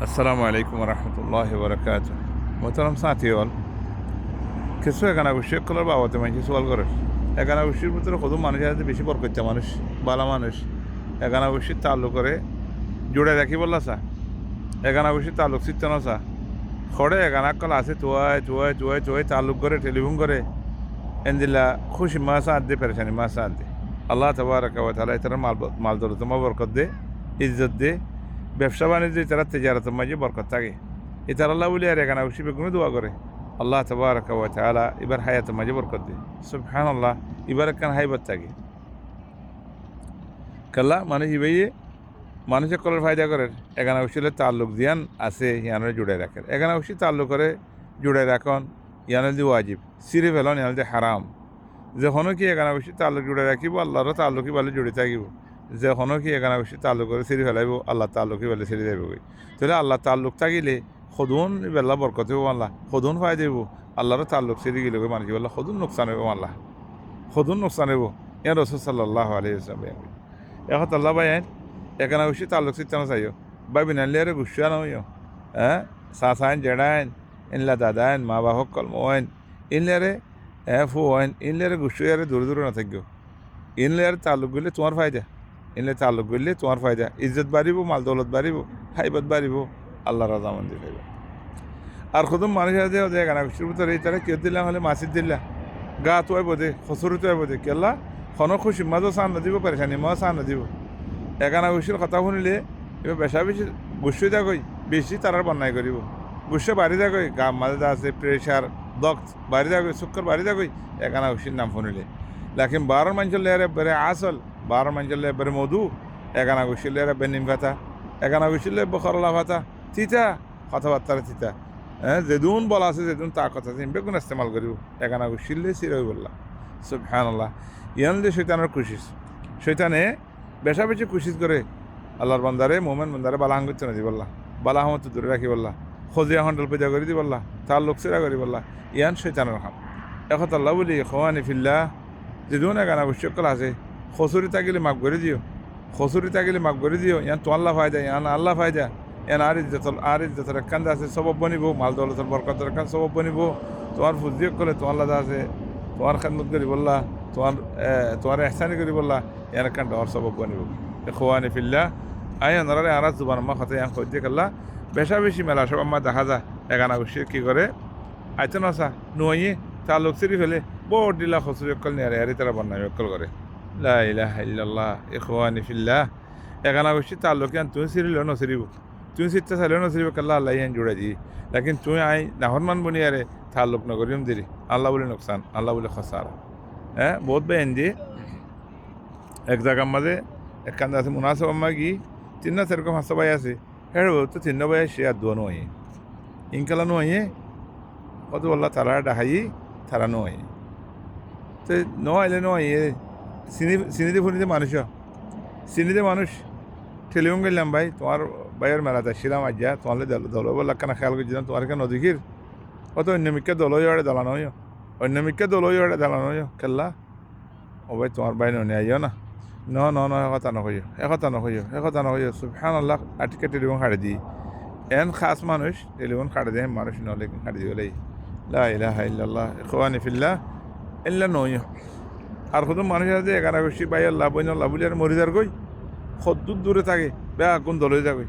আসসালামু আলাইকুম রহমতুল্লাহ বরকাত মোহতারাম সাথীওয়াল কিছু এখানে বিষয় করার বাবদে মানুষ সোয়াল করে এখানে বিষয়ের ভিতরে কত মানুষ আছে বেশি বরকচ্ছা মানুষ বালা মানুষ এখানে বিষয় তাল্লুক করে জুড়ে রাখি বললা সা এখানে বিষয় তাল্লুক চিত্তানো সা খড়ে এখানে কল আছে তুয়ায় তাল্লুক করে টেলিফোন করে এনদিল্লা খুশি মাস আদ দে পেরেছানি মাস আদ দে আল্লাহ তবারক ওয়া তাআলা এটার মাল দৌলত বরকত দে ইজ্জত দে ব্যবসা বাণিজ্য তারা তেজারতের মাঝে বরকত থাকে এটার আল্লাহ বলি আর এখানে বেশি বেগুনে দোয়া করে আল্লাহ তবারক ওয়া তাআলা এবার হায়াতের মাঝে বরকত দে সুবহানাল্লাহ এবার একখান হাইবত থাকে কাল্লা মানুষ ইবাইয়ে মানুষের কলার ফায়দা করে এখানে উচিলে তাল্লুক দিয়ান আছে ইয়ানের জুড়ে রাখেন এখানে উচিত তাল্লুক করে জুড়ে রাখন ইয়ানের দি ওয়াজিব সিরে ফেলন ইয়ানের দি হারাম যখনও কি এখানে উচিত তাল্লুক জুড়ে রাখিব আল্লাহরও তাল্লুকি ভালো জুড়ে থাকিব যখনও কি এখানে উচিত তাল্লুক করে সিরি ফেলাইব আল্লাহ তাল্লুকি ভালো সিরি যাইব তাহলে আল্লাহ তাল্লুক থাকিলে সদুন বেলা বরকত হইব আল্লাহ সদুন ফাই দিব আল্লাহরও তাল্লুক সিরি গেলে মানুষ বললা সদুন নোকসান হইব আল্লাহ সদুন নোকসান হইব ইয়া রাসূল সাল্লাল্লাহু আলাইহি ওয়াসাল্লাম এখন আল্লাহ ভাই এখানে উচিত তাল্লুক সিত্তানো চাইও বা বিনালিয়ারে গুসা নইও হ্যাঁ সাসাইন জেডাইন ইনলা দাদাইন মা বাহক কলম ওয়েন ইনলারে ফু ওয়েন ইনলারে গুসারে দূরে না থাকবে ইনলারে তাল্লুক গেলে তোমার ফায়দা ইনলে তাল্লুক গেলে তোমার ফায়দা ইজ্জত বাড়িব মাল দৌলত বাড়িব হাইবত বাড়িব আল্লাহ রাজামন্দি ফাইব আর খুদম মানুষ আছে এখানে গুসির ভিতরে এই তারা কেউ দিলাম হলে মাসিদ দিল্লা গা তোয়াই বোধে খসরু তোয়াই বোধে কেল্লা খন খুশি মাঝও চান না দিব পেরেছানি মাও চান না দিব এখানে গুসির কথা শুনিলে এবার বেশা বেশি গুসই থাকই বেশি তারার বন্যায় করিব গুসে বাড়ি থাকই গা মাঝে আছে প্রেশার দক্ত বাড়ি থাকই চক্কর বাড়ি থাকই এখানে গুসির নাম শুনিলে লাকিন বারো মানুষের লেয়ারে বেড়ে আসল বারো মানুষের লেয়ারে বেড়ে মধু এখানে গুসির লেয়ারে বেনিম ভাতা এখানে গুসির লে বখরলা ভাতা তিতা কথাবার্তার তিতা হ্যাঁ যেদুন বলা আছে যেদুন তা কথা আছে বেগুন ইস্তেমাল করিব এখানে গুসিরলে সিরই বললা সুবহানাল্লাহ ইয়ান যে শৈতানের কুশিস শৈতানে বেশা বেশি কুশিস করে আল্লাহর বান্দারে মোমেন বান্দারে বালা হাঙ্গুচ্ছে না দি বললা বালা হামত দূরে রাখি বললা খজিয়া হন্ডল পেজা করে দি বললা তার লোক সেরা করি বললা ইয়ান শৈতানের খাম এখন আল্লাহ বলি খোয়ানি ফিল্লা যেদুন এখানে আবশ্যকল আছে খসুরি থাকিলে মাফ করে দিও খসুরি থাকিলে মাফ করে দিও ইয়ান তো আল্লাহ ফায়দা ইয়ান আল্লাহ ফায়দা ইয়ান আর ইজ্জতের একখান আছে সবব বনিব মাল দৌলতের বরকতের একখান সবব বনিব তোমার ফুজিয়ক করে তোমার লাদা আছে তোমার খেদমত করি বললা তোমার এহসানি করি বললা ইয়ান একখান ডর সবব বনিব খোয়ানি ফিল্লা আই আনারে আরাজ জুবান আম্মা খাতে ইয়ান খোঁজ দিয়ে কাল্লা বেশা বেশি মেলা সব আম্মা দেখা যায় এগানা বসে কী করে আইতো নসা নুয়ে তার লোক সিরি ফেলে বড় দিলা খসুরি অকল নিয়ে আরে তারা বন্যায় অকল করে লা ইলাহা ইল্লাল্লাহ ইখওয়ানি ফিল্লাহ এগানা বসে তার লোক ইয়ান তুই সিরিলেও নসিরিব তুই সিটটা চাইলেও নসিরিব কাল্লা আল্লাহ ইয়ান জুড়ে দিই লেকিন তুই আই নাহরমান বনি আরে তার লোক নগরিম দিলি আল্লাহ বলে নোকসান আল্লাহ বলে খসারা হ্যাঁ বহুত বেন যে এক জায়গার মাঝে একখান আছে মুনাসব আম্মা কি তিন্না সেরকম হাসা ভাই আছে হ্যাঁ তো তিন্ন ভাই সে আর দোয়া নয় ইনকালা নয় কত বললা তারা ডাহাই তারা নয় তো নয় নয় চিনিতে ফুনিতে মানুষ চিনিতে মানুষ টেলিফোন করলাম ভাই তোমার ভাইয়ের মেলাতে ছিলাম আজ যা তোমার দল বললা কেন খেয়াল করছিলাম তোমার কেন নদীর কত অন্য মিক্কা দলই ওড়ে দালানো অন্য মিক্কা দলই ওড়ে দালানো খেললা ও ভাই তোমার ভাই নয় আইও না ন একথা নকইও সুবহানাল্লাহ আটকে টেলিফোন কাটে দিই এন খাস মানুষ টেলিফোন কাটে দেয় মানুষ নহলে কাটে দিব লাই লা ইলাহা ইল্লাল্লাহ ইখওয়ানি ফিল্লাহ ইল্লা নইও আর কত মানুষ আছে এখানে বেশি ভাই আল্লাহ বইন আল্লাহ বলি আর মরিদার গই সদ্দূর দূরে থাকে বেয়া কোন দলই যাগই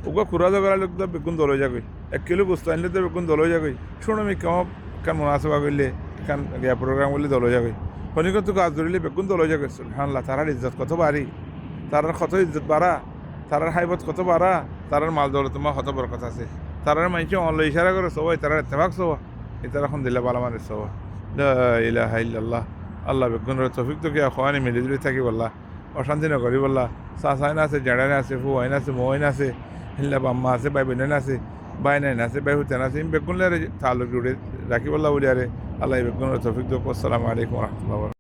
ওকে খুরা জগা লোক তো বেগুন দলই যাগই 1 কিলো বস্তু আনলে তো বেগুন দলই যাগই শুনো আমি কেমন মুনাসবা করলে এখান প্রোগ্রাম করলে দলই যাগই খনিকত তো কাজ ধরিলে বেগুন দলই যাগই সুবহানাল্লাহ তারার ইজ্জত কত বাড়ি তারার কত ইজ্জত বাড়া তারার হাইবত কত বাড়া তারার মাল দৌলত তোমার কত বরকত আছে তারার মাইছে অনল ইশারা করে সবাই তারার ইত্তেফাক সবা এটার এখন দিলে বালা মানে সবা লা ইলাহা ইল্লাল্লাহ আল্লাহ বেগুনের তৌফিক তো কি খোয়ানি মিলিজুলি থাকি বললা অশান্তি নকরি বললা সাসাইন আছে জেডাইন আছে ফুয়াইন আছে মোয়াইন আছে হিল্লা বাম্মা আছে বাই বোনেন আছে বাই নাইন আছে বাই হুতেন আছে বেগুনলে তালুক জুড়ে রাখি বললা বলি আরে আল্লাহ বেগুনের তৌফিক তো আসসালামু আলাইকুম রহমতুল্লাহ।